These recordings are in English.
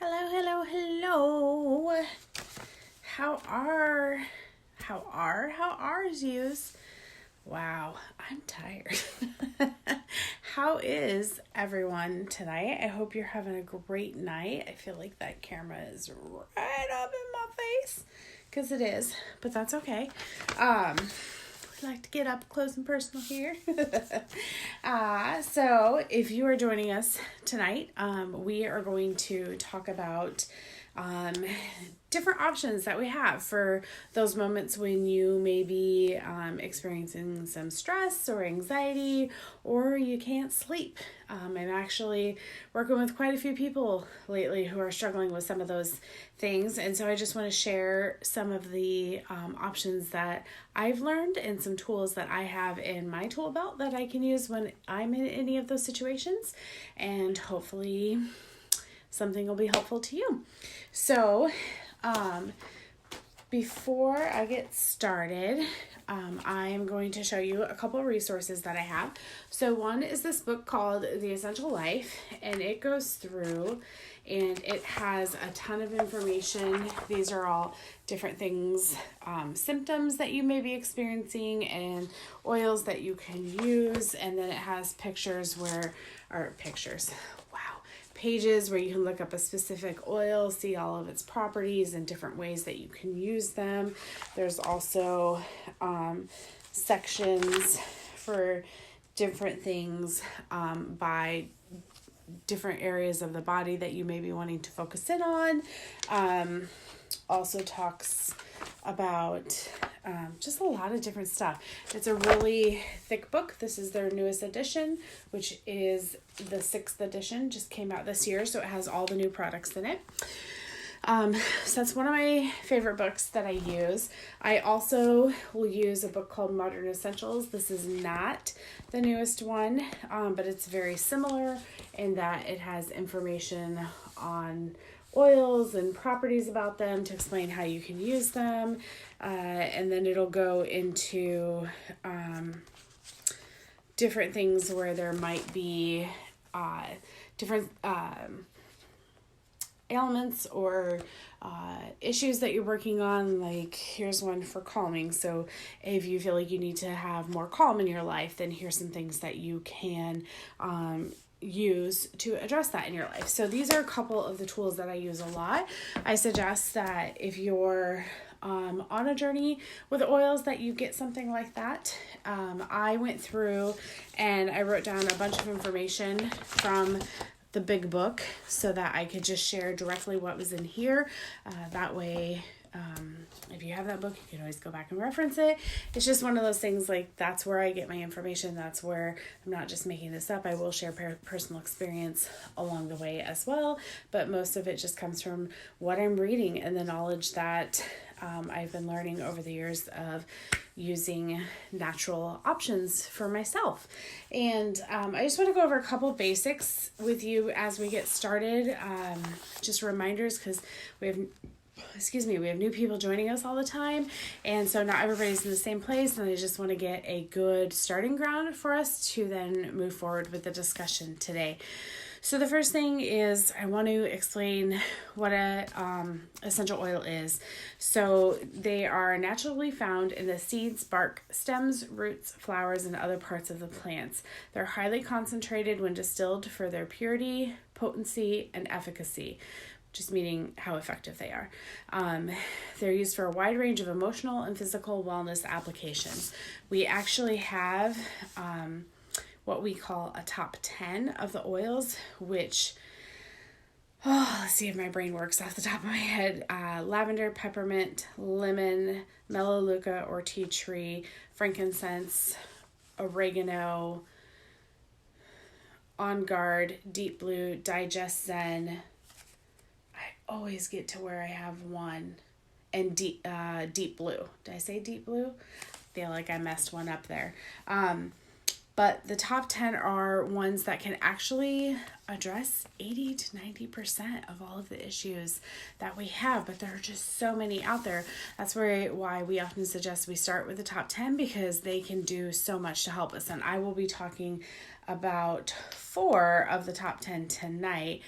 Hello, hello, hello. How are yous? Wow, I'm tired. How is everyone tonight? I hope you're having a great night. I feel like that camera is right up in my face because it is, but that's okay. We like to get up close and personal here. So if you are joining us tonight, we are going to talk about different options that we have for those moments when you may be experiencing some stress or anxiety or you can't sleep. I'm actually working with quite a few people lately who are struggling with some of those things, and so I just want to share some of the options that I've learned and some tools that I have in my tool belt that I can use when I'm in any of those situations, and hopefully something will be helpful to you. So, before I get started, I am going to show you a couple of resources that I have. So one is this book called The Essential Life, and it goes through and it has a ton of information. These are all different things, symptoms that you may be experiencing and oils that you can use. And then it has pages where you can look up a specific oil, see all of its properties and different ways that you can use them. There's also sections for different things by different areas of the body that you may be wanting to focus in on. Also talks about just a lot of different stuff. It's a really thick book. This is their newest edition, which is the 6th edition, just came out this year, so it has all the new products in it. So that's one of my favorite books that I use. I also will use a book called Modern Essentials. This is not the newest one, but it's very similar in that it has information on oils and properties about them to explain how you can use them. And then it'll go into different things where there might be different ailments or issues that you're working on. Like here's one for calming. So if you feel like you need to have more calm in your life, then here's some things that you can use to address that in your life. So these are a couple of the tools that I use a lot. I suggest that if you're on a journey with oils that you get something like that. I went through and I wrote down a bunch of information from the big book so that I could just share directly what was in here. That way, if you have that book, you can always go back and reference it. It's just one of those things, like that's where I get my information. That's where I'm not just making this up. I will share personal experience along the way as well, but most of it just comes from what I'm reading and the knowledge that I've been learning over the years of using natural options for myself. And I just want to go over a couple basics with you as we get started. Just reminders, because we have new people joining us all the time, and so not everybody's in the same place, and I just want to get a good starting ground for us to then move forward with the discussion today. So the first thing is I want to explain what a essential oil is. So they are naturally found in the seeds, bark, stems, roots, flowers, and other parts of the plants. They're highly concentrated when distilled for their purity, potency, and efficacy, just meaning how effective they are. They're used for a wide range of emotional and physical wellness applications. We actually have what we call a top 10 of the oils, which, let's see if my brain works off the top of my head. Lavender, peppermint, lemon, melaleuca or tea tree, frankincense, oregano, On Guard, Deep Blue, Digest Zen. I always get to where I have one. And deep blue. Did I say deep blue? I feel like I messed one up there. but the top 10 are ones that can actually address 80 to 90% of all of the issues that we have, but there are just so many out there. That's why we often suggest we start with the top 10, because they can do so much to help us. And I will be talking about 4 of the top 10 tonight,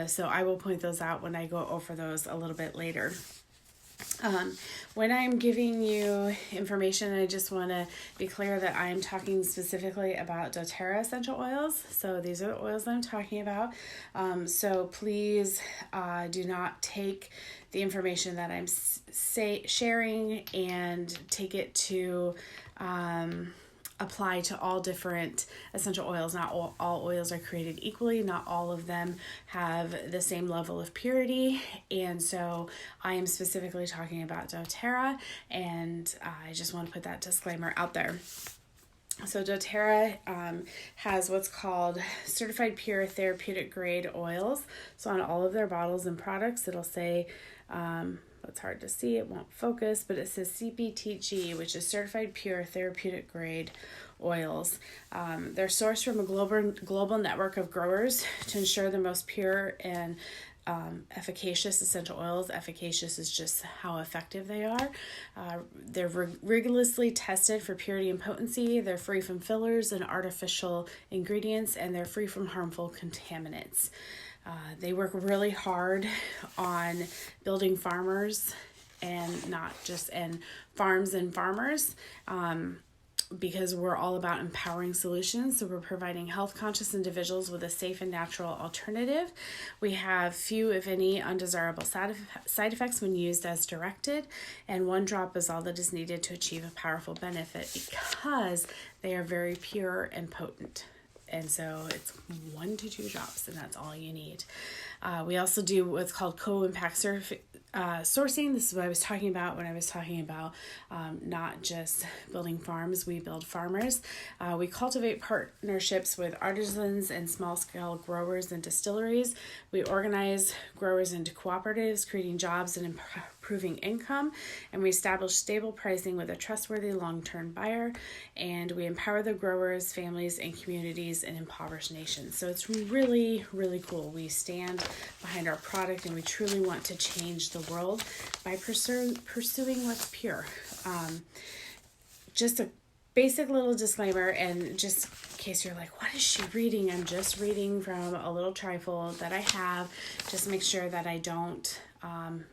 so I will point those out when I go over those a little bit later. When I'm giving you information, I just want to be clear that I am talking specifically about doTERRA essential oils. So these are the oils that I'm talking about. So please do not take the information that I'm sharing and take it to apply to all different essential oils. Not all oils are created equally. Not all of them have the same level of purity. And so I am specifically talking about doTERRA, and I just want to put that disclaimer out there. So doTERRA has what's called certified pure therapeutic grade oils. So on all of their bottles and products, it'll say, it's hard to see, it won't focus, but it says CPTG, which is certified pure therapeutic grade oils. They're sourced from a global network of growers to ensure the most pure and efficacious essential oils. Efficacious is just how effective they are. They're rigorously tested for purity and potency. They're free from fillers and artificial ingredients, and they're free from harmful contaminants. They work really hard on building farmers and farms and farmers, because we're all about empowering solutions. So we're providing health conscious individuals with a safe and natural alternative. We have few, if any, undesirable side effects when used as directed, and 1 drop is all that is needed to achieve a powerful benefit, because they are very pure and potent. And so it's 1 to 2 drops, and that's all you need. We also do what's called co-impact sourcing. This is what I was talking about when I was talking about not just building farms, we build farmers. We cultivate partnerships with artisans and small-scale growers and distilleries. We organize growers into cooperatives, creating jobs and improving income, and we establish stable pricing with a trustworthy long-term buyer, and we empower the growers, families, and communities in impoverished nations. So it's really, really cool. We stand behind our product, and we truly want to change the world by pursuing what's pure. Just a basic little disclaimer, and just in case you're like, what is she reading? I'm just reading from a little trifold that I have, just to make sure that I don't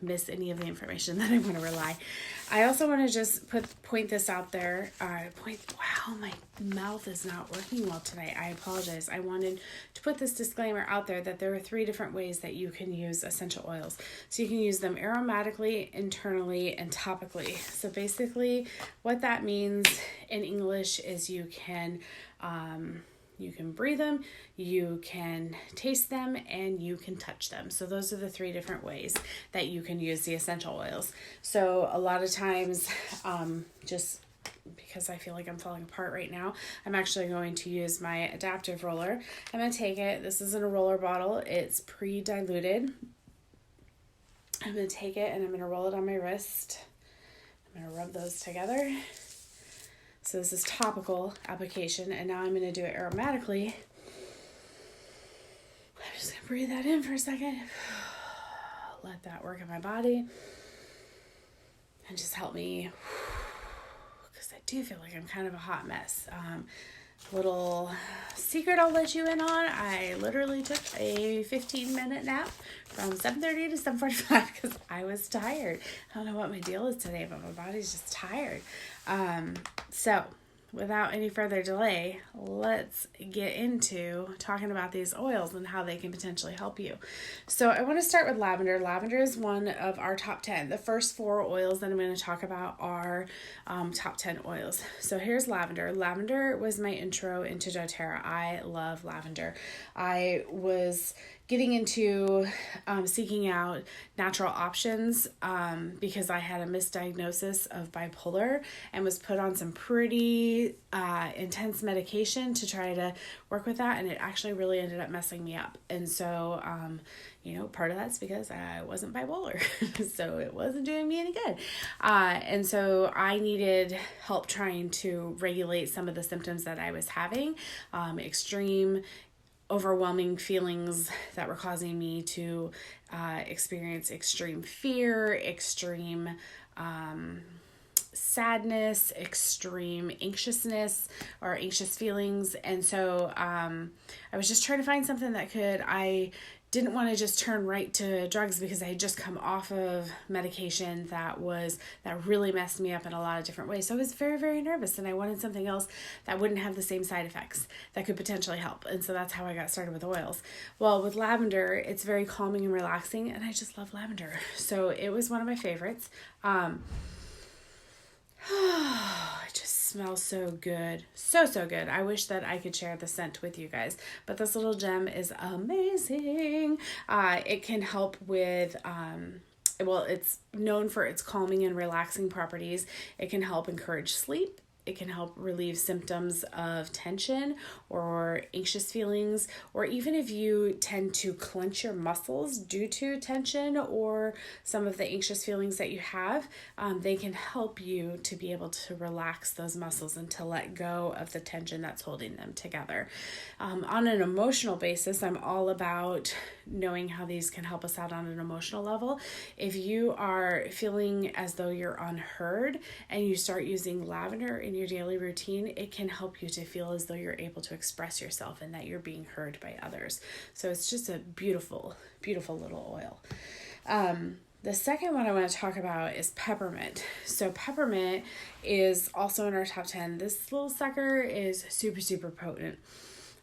miss any of the information that I want to rely. I also want to just point this out there. Wow, my mouth is not working well tonight. I apologize. I wanted to put this disclaimer out there that there are 3 different ways that you can use essential oils. So you can use them aromatically, internally, and topically. So basically what that means in English is you can breathe them, you can taste them, and you can touch them. So those are the 3 different ways that you can use the essential oils. So a lot of times, just because I feel like I'm falling apart right now, I'm actually going to use my adaptive roller. I'm going to take it. This isn't a roller bottle. It's pre-diluted. I'm going to take it and I'm going to roll it on my wrist. I'm going to rub those together. So this is topical application, and now I'm going to do it aromatically. I'm just going to breathe that in for a second. Let that work in my body. And just help me, because I do feel like I'm kind of a hot mess. Little secret I'll let you in on. I literally took a 15-minute nap from 7:30 to 7:45 because I was tired. I don't know what my deal is today, but my body's just tired. So without any further delay, let's get into talking about these oils and how they can potentially help you. So I want to start with lavender. Lavender is one of our top 10. The first 4 oils that I'm going to talk about are top 10 oils. So here's lavender. Lavender was my intro into doTERRA. I love lavender. I was getting into seeking out natural options because I had a misdiagnosis of bipolar and was put on some pretty intense medication to try to work with that, and it actually really ended up messing me up. And so part of that's because I wasn't bipolar, so it wasn't doing me any good. And so I needed help trying to regulate some of the symptoms that I was having, extreme overwhelming feelings that were causing me to experience extreme fear, extreme sadness, extreme anxiousness or anxious feelings. And so I was just trying to find something I didn't want to just turn right to drugs because I had just come off of medication that really messed me up in a lot of different ways. So I was very, very nervous, and I wanted something else that wouldn't have the same side effects that could potentially help. And so that's how I got started with oils. Well, with lavender, it's very calming and relaxing, and I just love lavender. So it was one of my favorites. It just smells so good. So good. I wish that I could share the scent with you guys, but this little gem is amazing. It can help with, it's known for its calming and relaxing properties. It can help encourage sleep. It can help relieve symptoms of tension or anxious feelings, or even if you tend to clench your muscles due to tension or some of the anxious feelings that you have, they can help you to be able to relax those muscles and to let go of the tension that's holding them together. On an emotional basis, I'm all about knowing how these can help us out on an emotional level. If you are feeling as though you're unheard and you start using lavender in your daily routine, it can help you to feel as though you're able to express yourself and that you're being heard by others. So it's just a beautiful, beautiful little oil. The second one I want to talk about is peppermint. So peppermint is also in our top 10. This little sucker is super, super potent.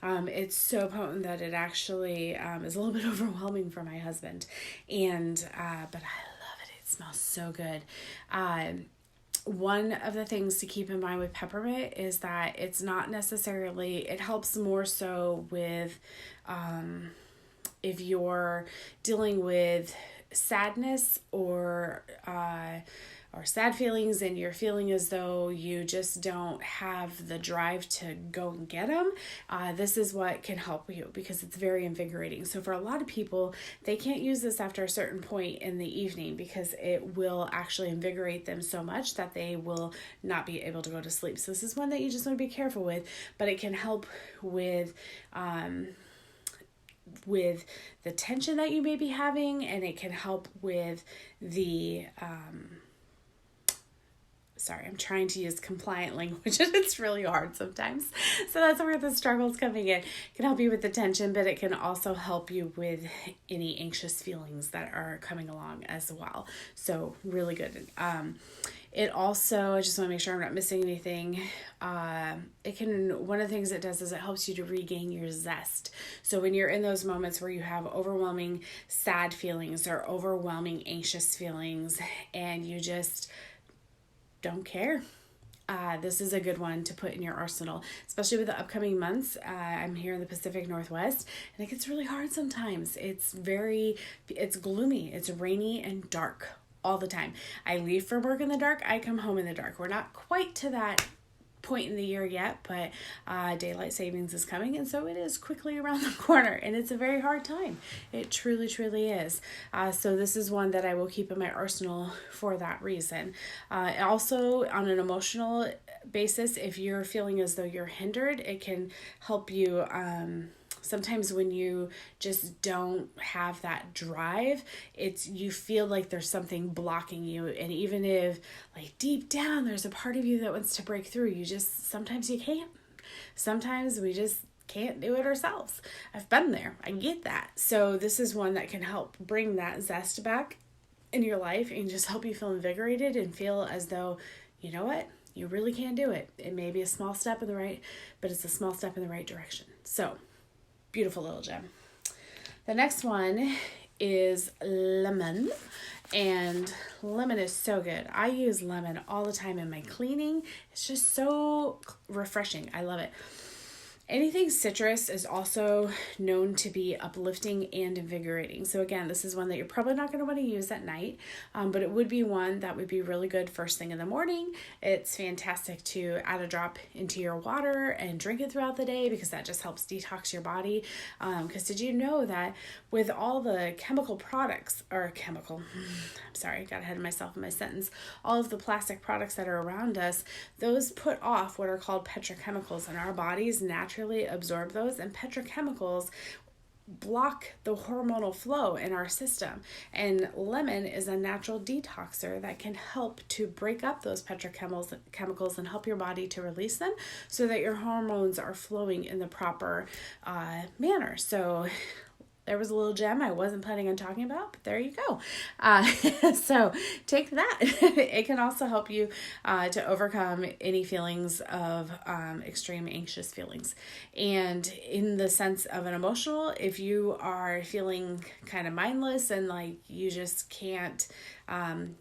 It's so potent that it actually is a little bit overwhelming for my husband. And but I love it. It smells so good. One of the things to keep in mind with peppermint is that it's not necessarily, it helps more so with if you're dealing with sadness or sad feelings and you're feeling as though you just don't have the drive to go and get them, this is what can help you because it's very invigorating. So for a lot of people, they can't use this after a certain point in the evening because it will actually invigorate them so much that they will not be able to go to sleep. So this is one that you just want to be careful with, but it can help with the tension that you may be having, and it can help with the sorry, I'm trying to use compliant language and it's really hard sometimes. So that's where the struggle's coming in. It can help you with the tension, but it can also help you with any anxious feelings that are coming along as well. So really good. It also, I just want to make sure I'm not missing anything. One of the things it does is it helps you to regain your zest. So when you're in those moments where you have overwhelming sad feelings or overwhelming anxious feelings and you just don't care, this is a good one to put in your arsenal, especially with the upcoming months. I'm here in the Pacific Northwest and it gets really hard sometimes. It's gloomy, it's rainy and dark all the time. I leave for work in the dark, I come home in the dark. We're not quite to that point in the year yet, but daylight savings is coming, and so it is quickly around the corner, and it's a very hard time. It truly, truly is. So this is one that I will keep in my arsenal for that reason. Also, on an emotional basis, if you're feeling as though you're hindered, it can help you sometimes when you just don't have that drive, you feel like there's something blocking you. And even if like deep down, there's a part of you that wants to break through, sometimes you can't. Sometimes we just can't do it ourselves. I've been there. I get that. So this is one that can help bring that zest back in your life and just help you feel invigorated and feel as though, you know what? You really can do it. It may be a small step but it's a small step in the right direction. So beautiful little gem. The next one is lemon, and lemon is so good. I use lemon all the time in my cleaning. It's just so refreshing. I love it. Anything citrus is also known to be uplifting and invigorating. So again, this is one that you're probably not going to want to use at night, but it would be one that would be really good first thing in the morning. It's fantastic to add a drop into your water and drink it throughout the day because that just helps detox your body. Because did you know that with all the chemical products, I'm sorry, got ahead of myself in my sentence, all of the plastic products that are around us, those put off what are called petrochemicals, and our bodies naturally absorb those, and petrochemicals block the hormonal flow in our system. And lemon is a natural detoxer that can help to break up those petrochemicals and help your body to release them so that your hormones are flowing in the proper manner. So there was a little gem I wasn't planning on talking about, but there you go. So take that. It can also help you to overcome any feelings of extreme anxious feelings. And in the sense of an emotional, if you are feeling kind of mindless and like you just can't,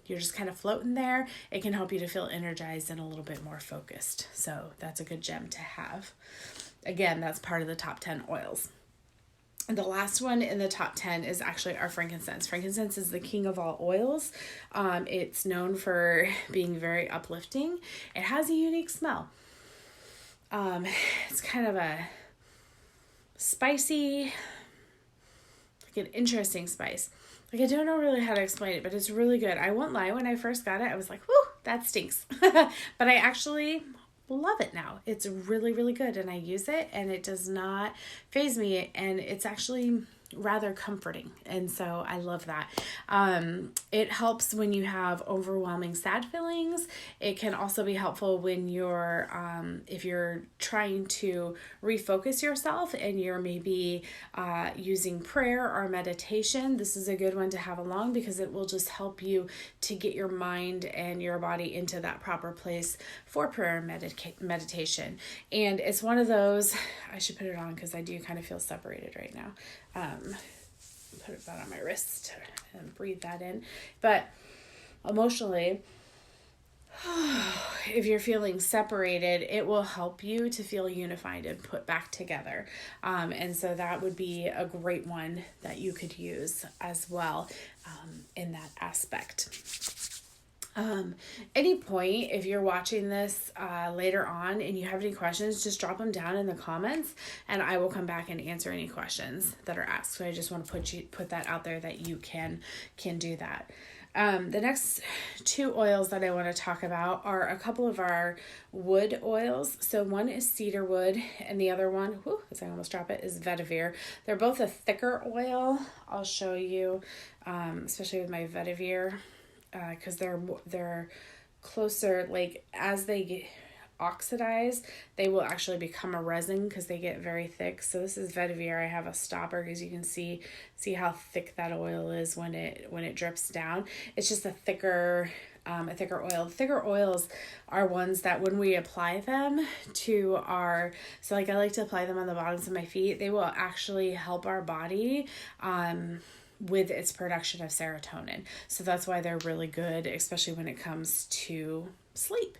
you're just kind of floating there, it can help you to feel energized and a little bit more focused. So that's a good gem to have. Again, that's part of the top 10 oils. And the last one in the top 10 is actually our frankincense. Frankincense is the king of all oils. It's known for being very uplifting. It has a unique smell. It's kind of a spicy, like an interesting spice. Like I don't know really how to explain it, but it's really good. I won't lie, when I first got it, I was like, whoo, that stinks. But I actually love it now. It's really, really good, and I use it and it does not faze me, and it's actually rather comforting, and so I love that. It helps when you have overwhelming sad feelings. It can also be helpful when you're if you're trying to refocus yourself and you're maybe using prayer or meditation. This is a good one to have along because it will just help you to get your mind and your body into that proper place for prayer and meditation. And it's one of those, I should put it on because I do kind of feel separated right now. Put that on my wrist and breathe that in. But emotionally, if you're feeling separated, it will help you to feel unified and put back together. And so that would be a great one that you could use as well in that aspect. Any point, if you're watching this later on and you have any questions, just drop them down in the comments and I will come back and answer any questions that are asked. So I just want to put that out there that you can do that. The next two oils that I want to talk about are a couple of our wood oils. So one is cedar wood and the other one, as I almost drop it, is vetiver. They're both a thicker oil. I'll show you, especially with my vetiver. Because they're closer, like as they get oxidized, they will actually become a resin because they get very thick. So this is vetiver. I have a stopper because you can see how thick that oil is when it drips down. It's just a thicker oil. The thicker oils are ones that when we apply them to I like to apply them on the bottoms of my feet. They will actually help our body with its production of serotonin. So that's why they're really good, especially when it comes to sleep.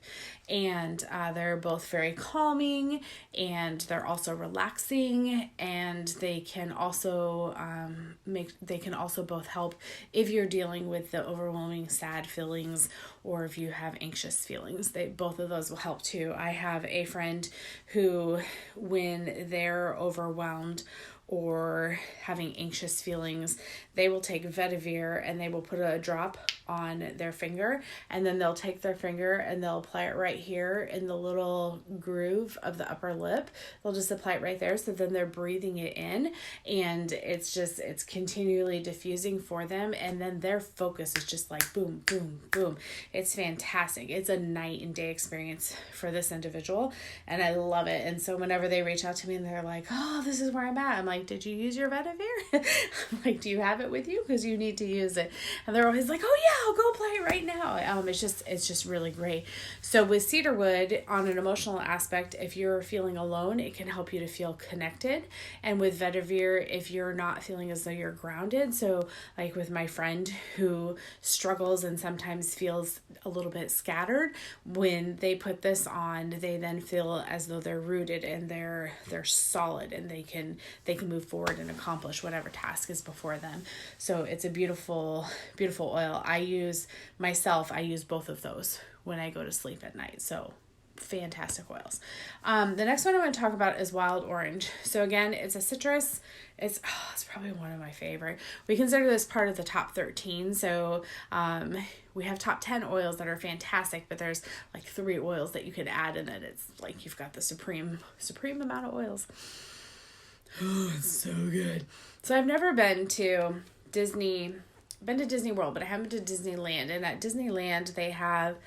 And they're both very calming, and they're also relaxing, and they can also both help if you're dealing with the overwhelming sad feelings or if you have anxious feelings. Both of those will help too. I have a friend who, when they're overwhelmed or having anxious feelings, they will take vetiver and they will put a drop on their finger, and then they'll take their finger and they'll apply it right here in the little groove of the upper lip. They'll just apply it right there, so then they're breathing it in, and it's continually diffusing for them, and then their focus is just like boom, boom, boom. It's fantastic. It's a night and day experience for this individual, and I love it. And so whenever they reach out to me and they're like, oh, this is where I'm at, I'm like, did you use your vetiver? I'm like, do you have it with you? Because you need to use it. And they're always like, oh go play right now. It's just really great. So with cedarwood, on an emotional aspect, if you're feeling alone, it can help you to feel connected. And with vetiver, if you're not feeling as though you're grounded, so like with my friend who struggles and sometimes feels a little bit scattered, when they put this on, they then feel as though they're rooted and they're solid, and they can move forward and accomplish whatever task is before them. So it's a beautiful oil. I use both of those when I go to sleep at night. So fantastic oils. The next one I want to talk about is wild orange. So again, it's a citrus. It's probably one of my favorite. We consider this part of the top 13. So we have top 10 oils that are fantastic, but there's like 3 oils that you could add in it. It's like you've got the supreme amount of oils. Oh, it's so good. So I've never been to Disney World, but I haven't been to Disneyland. And at Disneyland, they have,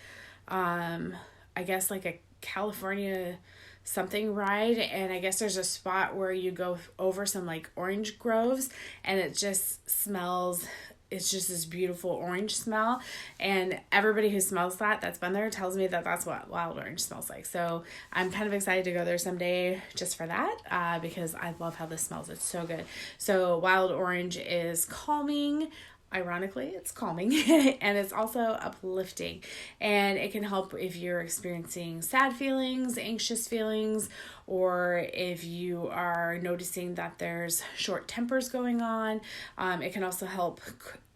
I guess like a California something ride. And I guess there's a spot where you go over some like orange groves, and it just smells, it's just this beautiful orange smell. And everybody who smells that's been there tells me that that's what wild orange smells like. So I'm kind of excited to go there someday just for that, because I love how this smells. It's so good. So wild orange is calming. Ironically, it's calming and it's also uplifting, and it can help if you're experiencing sad feelings, anxious feelings, or if you are noticing that there's short tempers going on. It can also help.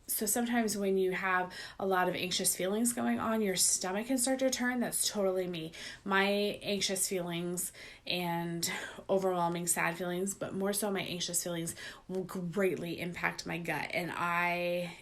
So sometimes when you have a lot of anxious feelings going on, your stomach can start to turn. That's totally me. My anxious feelings and overwhelming sad feelings, but more so my anxious feelings, will greatly impact my gut. And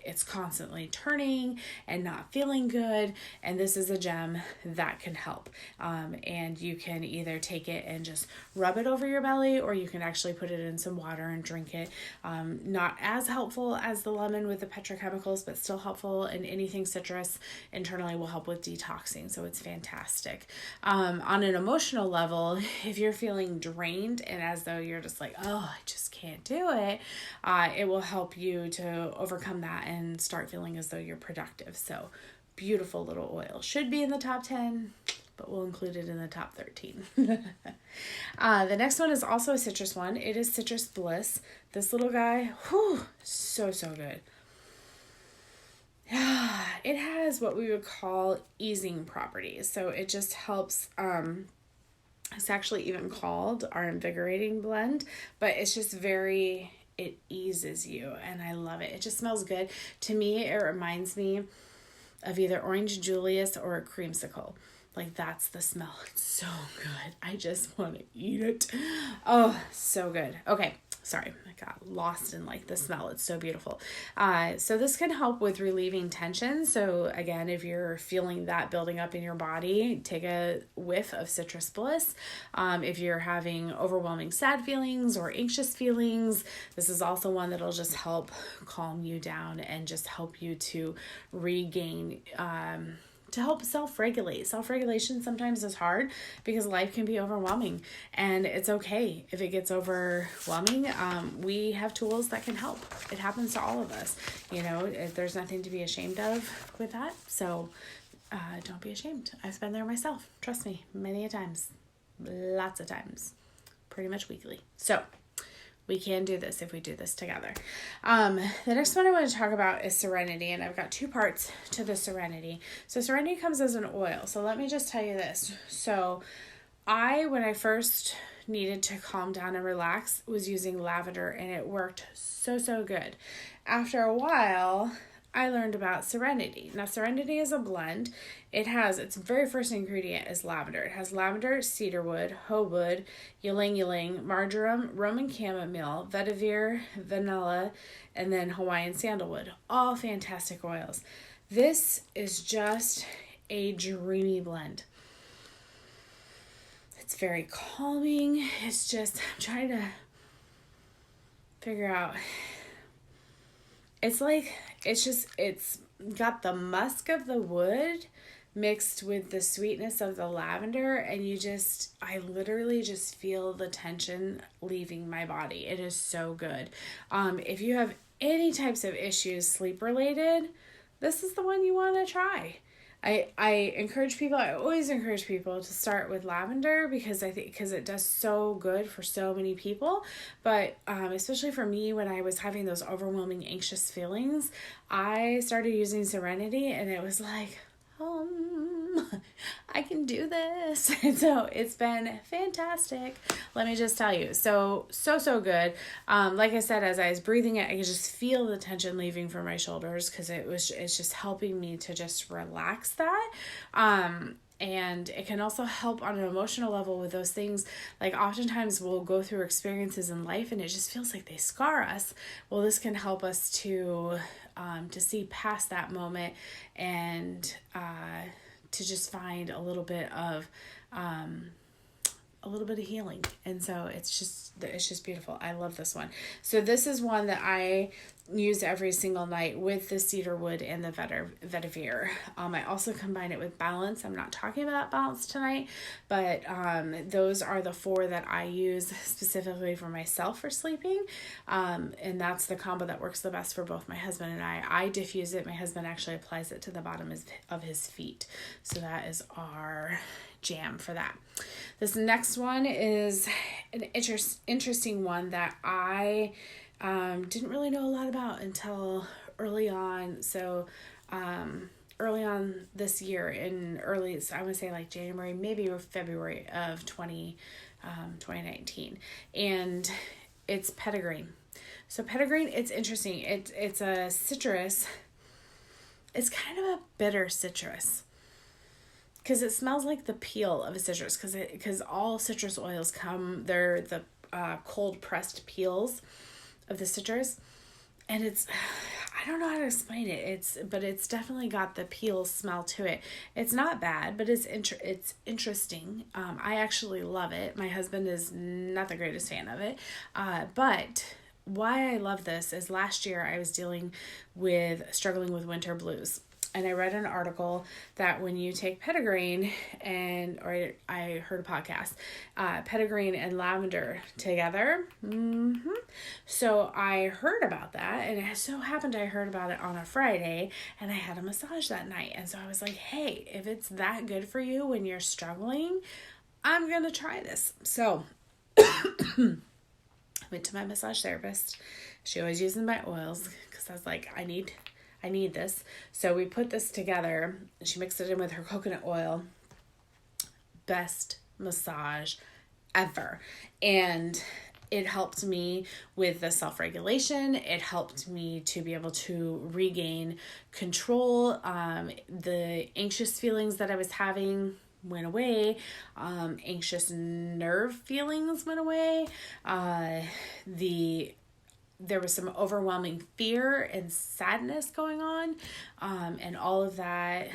it's constantly turning and not feeling good. And this is a gem that can help. And you can either take it and just rub it over your belly, or you can actually put it in some water and drink it. Not as helpful as the lemon with the petrochemicals, but still helpful. And anything citrus internally will help with detoxing. So it's fantastic. On an emotional level, if you're feeling drained and as though you're just like, oh, I just can't do it, it will help you to overcome that and start feeling as though you're productive. So beautiful little oil. Should be in the top 10, but we'll include it in the top 13. The next one is also a citrus one. It is Citrus Bliss. This little guy, so good. It has what we would call easing properties. So it just helps, it's actually even called our invigorating blend, but it's just it eases you, and I love it. It just smells good. To me, it reminds me of either Orange Julius or a creamsicle. Like, that's the smell. It's so good. I just want to eat it. Oh, so good. Okay. Sorry, I got lost in like the smell. It's so beautiful. So this can help with relieving tension. So again, if you're feeling that building up in your body, take a whiff of Citrus Bliss. If you're having overwhelming sad feelings or anxious feelings, this is also one that'll just help calm you down and just help you to regain, to help self-regulate. Self-regulation sometimes is hard because life can be overwhelming, and it's okay if it gets overwhelming. We have tools that can help. It happens to all of us. There's nothing to be ashamed of with that. So don't be ashamed. I've been there myself. Trust me, many a times, lots of times, pretty much weekly. So we can do this if we do this together. The next one I want to talk about is Serenity, and I've got 2 parts to the Serenity. So Serenity comes as an oil. So let me just tell you this. So when I first needed to calm down and relax, was using lavender, and it worked so good. After a while, I learned about Serenity. Now, Serenity is a blend. Its very first ingredient is lavender. It has lavender, cedarwood, howood, ylang ylang, marjoram, Roman chamomile, vetiver, vanilla, and then Hawaiian sandalwood. All fantastic oils. This is just a dreamy blend. It's very calming. It's just, I'm trying to figure out. It's got the musk of the wood mixed with the sweetness of the lavender, and I literally just feel the tension leaving my body. It is so good. If you have any types of issues sleep related, this is the one you want to try. I encourage people, I always encourage people to start with lavender because because it does so good for so many people. But especially for me, when I was having those overwhelming anxious feelings, I started using Serenity, and it was like, I can do this. And so it's been fantastic. Let me just tell you. So good. Like I said, as I was breathing it, I could just feel the tension leaving from my shoulders because it's just helping me to just relax that. And it can also help on an emotional level with those things. Like oftentimes we'll go through experiences in life and it just feels like they scar us. Well, this can help us to see past that moment and to just find a little bit of healing. And so it's just beautiful. I love this one. So this is one that I use every single night with the cedarwood and the vetiver. I also combine it with balance. I'm not talking about balance tonight, but those are the 4 that I use specifically for myself for sleeping. And that's the combo that works the best for both my husband and I. I diffuse it. My husband actually applies it to the bottom of his feet. So that is our jam for that. This next one is an interesting one that I didn't really know a lot about until early on. So early on this year, I would say like January, maybe February of 2019. And it's petitgreen. So petitgreen, it's interesting. It's a citrus. It's kind of a bitter citrus, because it smells like the peel of a citrus, because all citrus oils they're the cold pressed peels of the citrus, and I don't know how to explain it. But it's definitely got the peel smell to it. It's not bad, but it's interesting. I actually love it. My husband is not the greatest fan of it, but why I love this is last year I was struggling with winter blues. And I read an article that when you take petitgreen or I heard a podcast, petitgreen and lavender together. So I heard about that, and it so happened I heard about it on a Friday, and I had a massage that night. And so I was like, hey, if it's that good for you when you're struggling, I'm going to try this. So I went to my massage therapist. She always uses my oils because I was like, I need this. So we put this together. She mixed it in with her coconut oil. Best massage ever. And it helped me with the self-regulation. It helped me to be able to regain control. The anxious feelings that I was having went away. Anxious nerve feelings went away. There was some overwhelming fear and sadness going on, and all of that.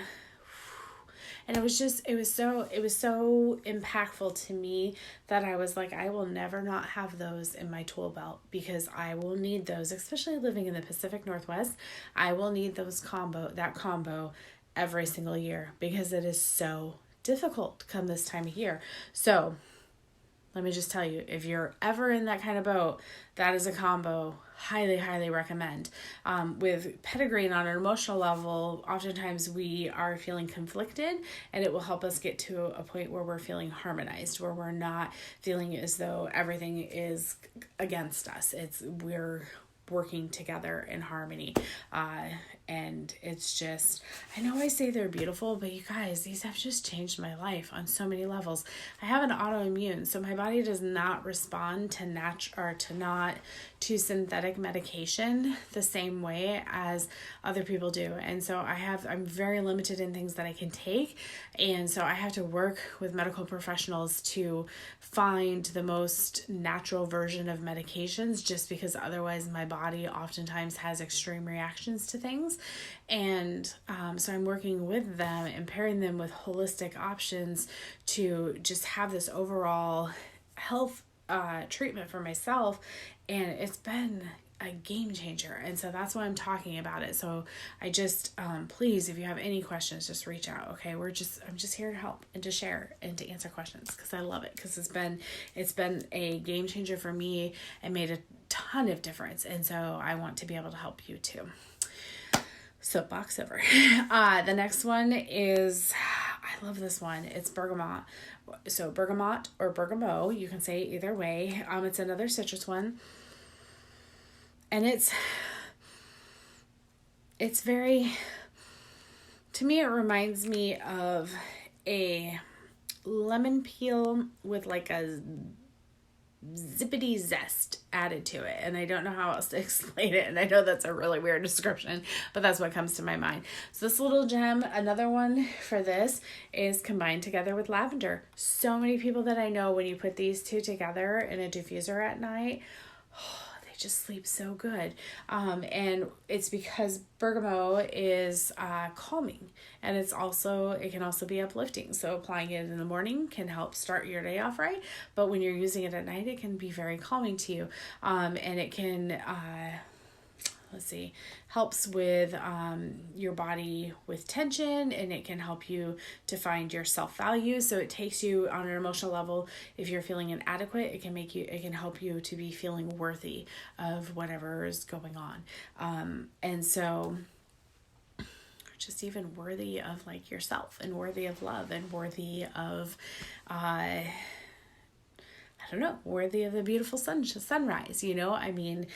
And it was so impactful to me that I was like, I will never not have those in my tool belt, because I will need those, especially living in the Pacific Northwest. I will need that combo every single year, because it is so difficult come this time of year. So let me just tell you, if you're ever in that kind of boat, that is a combo highly, highly recommend. With petitgreen on an emotional level, oftentimes we are feeling conflicted, and it will help us get to a point where we're feeling harmonized, where we're not feeling as though everything is against us. We're working together in harmony. And it's just, I know I say they're beautiful, but you guys, these have just changed my life on so many levels. I have an autoimmune, so my body does not respond to synthetic medication the same way as other people do. And so I'm very limited in things that I can take. And so I have to work with medical professionals to find the most natural version of medications, just because otherwise my body oftentimes has extreme reactions to things. And so I'm working with them and pairing them with holistic options to just have this overall health treatment for myself. And it's been a game changer. And so that's why I'm talking about it. So I just, please, if you have any questions, just reach out. Okay. I'm just here to help and to share and to answer questions, because I love it, because it's been a game changer for me and made a ton of difference. And so I want to be able to help you too. Soapbox over. The next one is, I love this one. It's bergamot. So bergamot or bergamot, you can say it either way. It's another citrus one. And it's very, to me, it reminds me of a lemon peel with like a zippity zest added to it, and I don't know how else to explain it, and I know that's a really weird description, but that's what comes to my mind. So this little gem, another one for this, is combined together with lavender. So many people that I know, when you put these two together in a diffuser at night, just sleep so good. And it's because bergamot is calming, and it can also be uplifting. So applying it in the morning can help start your day off right, but when you're using it at night, it can be very calming to you. And it can helps with your body with tension, and it can help you to find your self-value. So it takes you on an emotional level. If you're feeling inadequate, it can help you to be feeling worthy of whatever is going on. And so just even worthy of like yourself, and worthy of love, and worthy of worthy of the beautiful sunrise, I mean,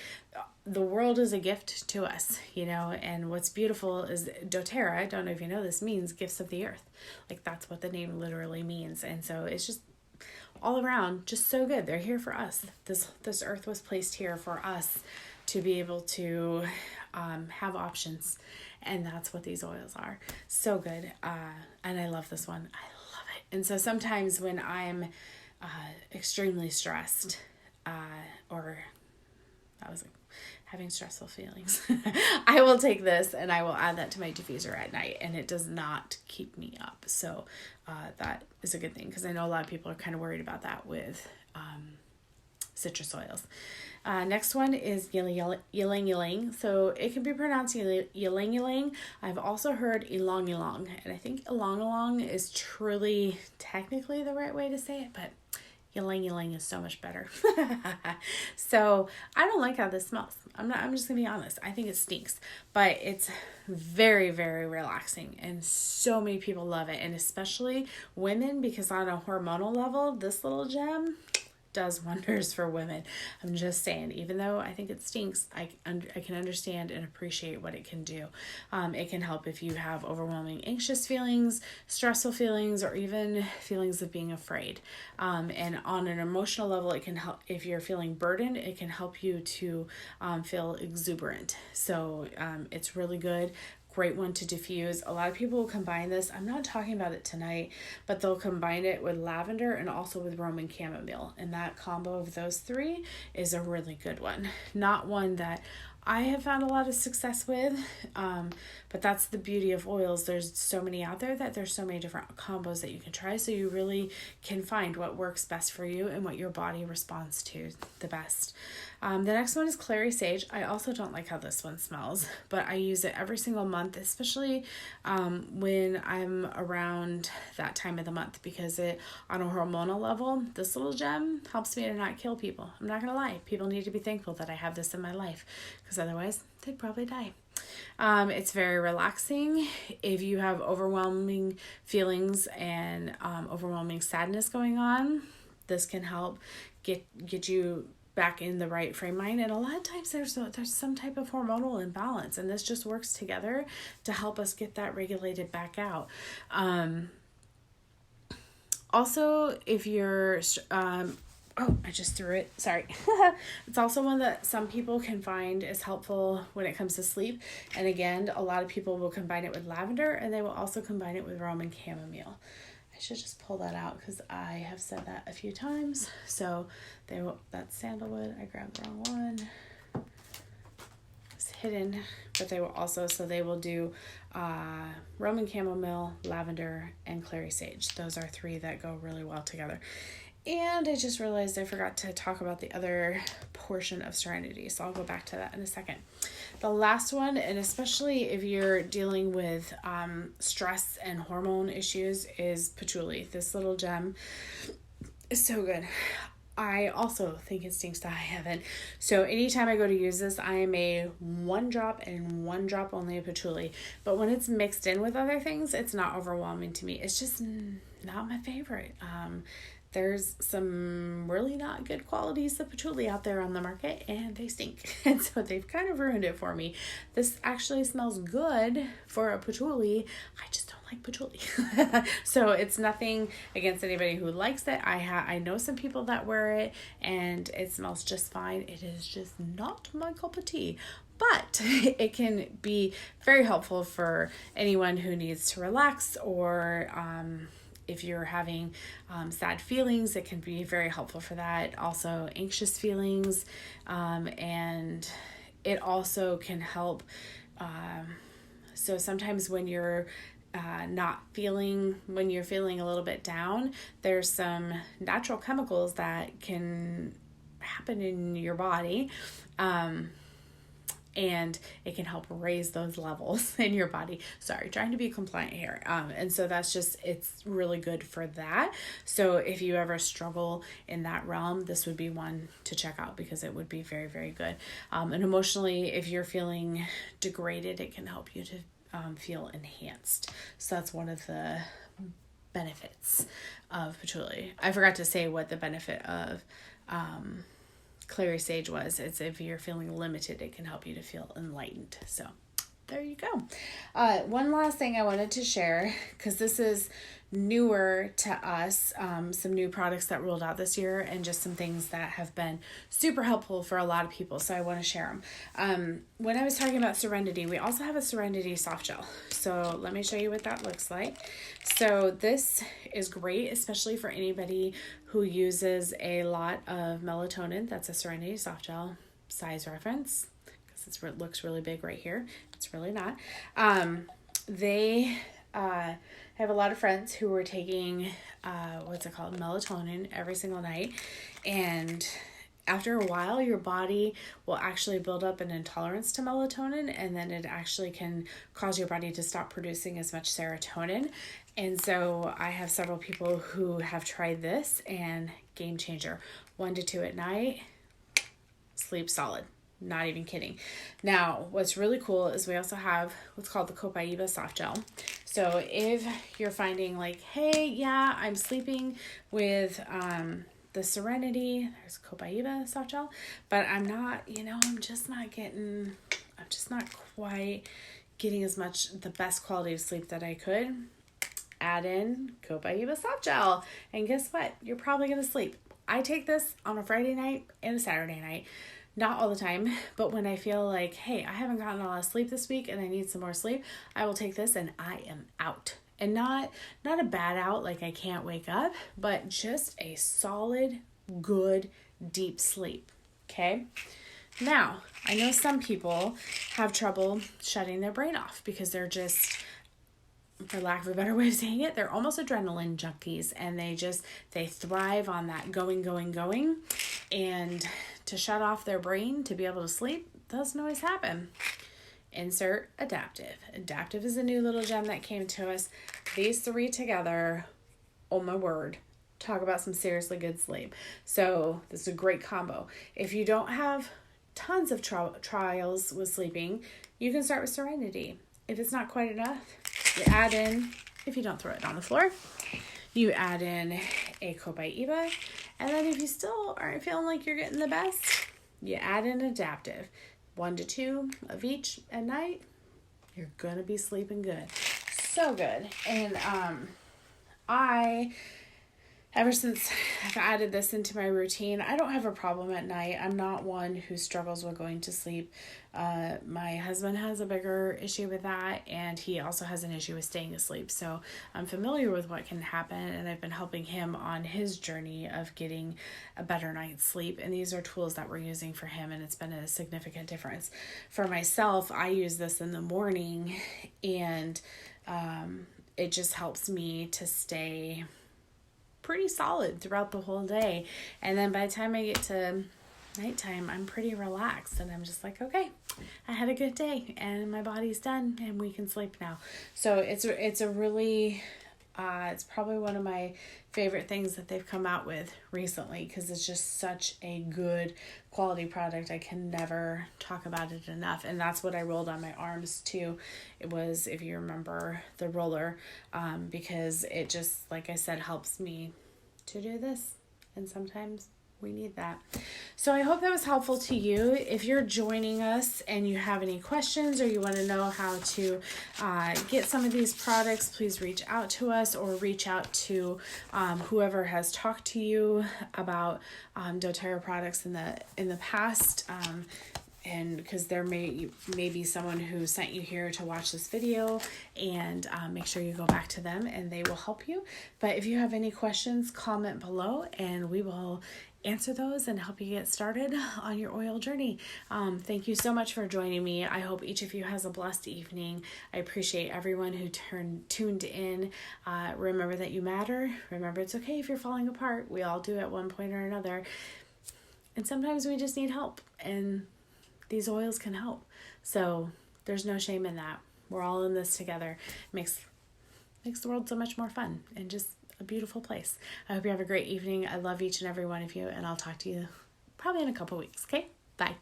the world is a gift to us, and what's beautiful is doTERRA. I don't know if you know, this means gifts of the earth. Like, that's what the name literally means. And so it's just all around just so good. They're here for us. This earth was placed here for us to be able to have options. And that's what these oils are. So good. And I love this one. I love it. And so sometimes when I'm extremely stressed, having stressful feelings, I will take this and I will add that to my diffuser at night, and it does not keep me up. So that is a good thing, because I know a lot of people are kind of worried about that with citrus oils. Next one is ylang ylang. So it can be pronounced ylang ylang. I've also heard ylang ylang, and I think ylang ylang is truly technically the right way to say it, but ylang ylang is so much better. So I don't like how this smells. I'm just gonna be honest. I think it stinks, but it's very, very relaxing, and so many people love it, and especially women, because on a hormonal level, this little gem does wonders for women. I'm just saying, even though I think it stinks, I can understand and appreciate what it can do. It can help if you have overwhelming anxious feelings, stressful feelings, or even feelings of being afraid. And on an emotional level, it can help if you're feeling burdened. It can help you to feel exuberant. So it's really good. Great one to diffuse. A lot of people will combine this. I'm not talking about it tonight, but they'll combine it with lavender and also with Roman chamomile. And that combo of those three is a really good one. Not one that I have found a lot of success with, but that's the beauty of oils. There's so many out there that there's so many different combos that you can try, so you really can find what works best for you and what your body responds to the best. The next one is Clary Sage. I also don't like how this one smells, but I use it every single month, especially when I'm around that time of the month, because it, on a hormonal level, this little gem helps me to not kill people. I'm not gonna lie. People need to be thankful that I have this in my life, because otherwise they'd probably die. It's very relaxing. If you have overwhelming feelings and overwhelming sadness going on, this can help get you back in the right frame mind. And a lot of times there's some type of hormonal imbalance, and this just works together to help us get that regulated back out. Also, if you're I just threw it. Sorry. It's also one that some people can find is helpful when it comes to sleep. And again, a lot of people will combine it with lavender, and they will also combine it with Roman chamomile. I should just pull that out because I have said that a few times. So that's sandalwood. I grabbed the wrong one. It's hidden, but they will do Roman chamomile, lavender, and clary sage. Those are three that go really well together. And I just realized I forgot to talk about the other portion of Serenity, so I'll go back to that in a second. The last one, and especially if you're dealing with stress and hormone issues, is patchouli. This little gem is so good. I also think it stinks to high heaven. So anytime I go to use this, I am a 1 drop and 1 drop only of patchouli. But when it's mixed in with other things, it's not overwhelming to me. It's just not my favorite. There's some really not good qualities of patchouli out there on the market, and they stink. And so they've kind of ruined it for me. This actually smells good for a patchouli. I just don't like patchouli. So it's nothing against anybody who likes it. I know some people that wear it, and it smells just fine. It is just not my cup of tea. But it can be very helpful for anyone who needs to relax, or if you're having sad feelings, it can be very helpful for that. Also, anxious feelings, and it also can help. So sometimes when you're when you're feeling a little bit down, there's some natural chemicals that can happen in your body. And it can help raise those levels in your body. Sorry, trying to be compliant here. And so it's really good for that. So if you ever struggle in that realm, this would be one to check out, because it would be very, very good. And emotionally, if you're feeling degraded, it can help you to feel enhanced. So that's one of the benefits of patchouli. I forgot to say what the benefit of clary sage was. It's if you're feeling limited, it can help you to feel enlightened. So there you go. One last thing I wanted to share, because this is newer to us, some new products that rolled out this year, and just some things that have been super helpful for a lot of people. So I want to share them. When I was talking about Serenity, we also have a Serenity soft gel. So let me show you what that looks like. So this is great, especially for anybody who uses a lot of melatonin. That's a Serenity soft gel size reference, because it looks really big right here. It's really not. They have a lot of friends who were taking melatonin every single night, and after a while your body will actually build up an intolerance to melatonin, and then it actually can cause your body to stop producing as much serotonin. And so I have several people who have tried this, and game changer. 1 to 2 at night, sleep solid. Not even kidding. Now, what's really cool is we also have what's called the Copaiba soft gel. So if you're finding like, hey, yeah, I'm sleeping with the Serenity, there's Copaiba soft gel, but I'm just not quite getting as much, the best quality of sleep that I could, add in Copaiba soft gel. And guess what? You're probably going to sleep. I take this on a Friday night and a Saturday night. Not all the time, but when I feel like, hey, I haven't gotten a lot of sleep this week and I need some more sleep, I will take this and I am out. And not a bad out, like I can't wake up, but just a solid, good, deep sleep. Okay? Now, I know some people have trouble shutting their brain off because they're just, for lack of a better way of saying it, they're almost adrenaline junkies, and they thrive on that going. And to shut off their brain to be able to sleep doesn't always happen. Insert Adaptive. Adaptive is a new little gem that came to us. These 3 together, oh my word, talk about some seriously good sleep. So this is a great combo. If you don't have tons of trials with sleeping, you can start with Serenity. If it's not quite enough, you add in, if you don't throw it on the floor, you add in a Copaiba. And then if you still aren't feeling like you're getting the best, you add in Adaptive. 1 to 2 of each at night, you're going to be sleeping good. So good. And ever since I've added this into my routine, I don't have a problem at night. I'm not one who struggles with going to sleep. My husband has a bigger issue with that, and he also has an issue with staying asleep. So I'm familiar with what can happen, and I've been helping him on his journey of getting a better night's sleep. And these are tools that we're using for him, and it's been a significant difference. For myself, I use this in the morning, and it just helps me to stay pretty solid throughout the whole day. And then by the time I get to nighttime, I'm pretty relaxed, and I'm just like, okay, I had a good day and my body's done and we can sleep now. So it's a really It's probably one of my favorite things that they've come out with recently because it's just such a good quality product. I can never talk about it enough. And that's what I rolled on my arms too. It was, if you remember, the roller, because it just, like I said, helps me to do this. And sometimes we need that. So I hope that was helpful to you. If you're joining us and you have any questions or you want to know how to get some of these products, please reach out to us or reach out to whoever has talked to you about doTERRA products in the past. And because there may be someone who sent you here to watch this video, and make sure you go back to them and they will help you. But if you have any questions, comment below and we will answer those and help you get started on your oil journey. Thank you so much for joining me. I hope each of you has a blessed evening. I appreciate everyone who tuned in. Remember that you matter. Remember it's okay if you're falling apart. We all do at one point or another. And sometimes we just need help, and these oils can help. So there's no shame in that. We're all in this together. Makes the world so much more fun and just a beautiful place. I hope you have a great evening. I love each and every one of you, and I'll talk to you probably in a couple weeks. Okay? Bye.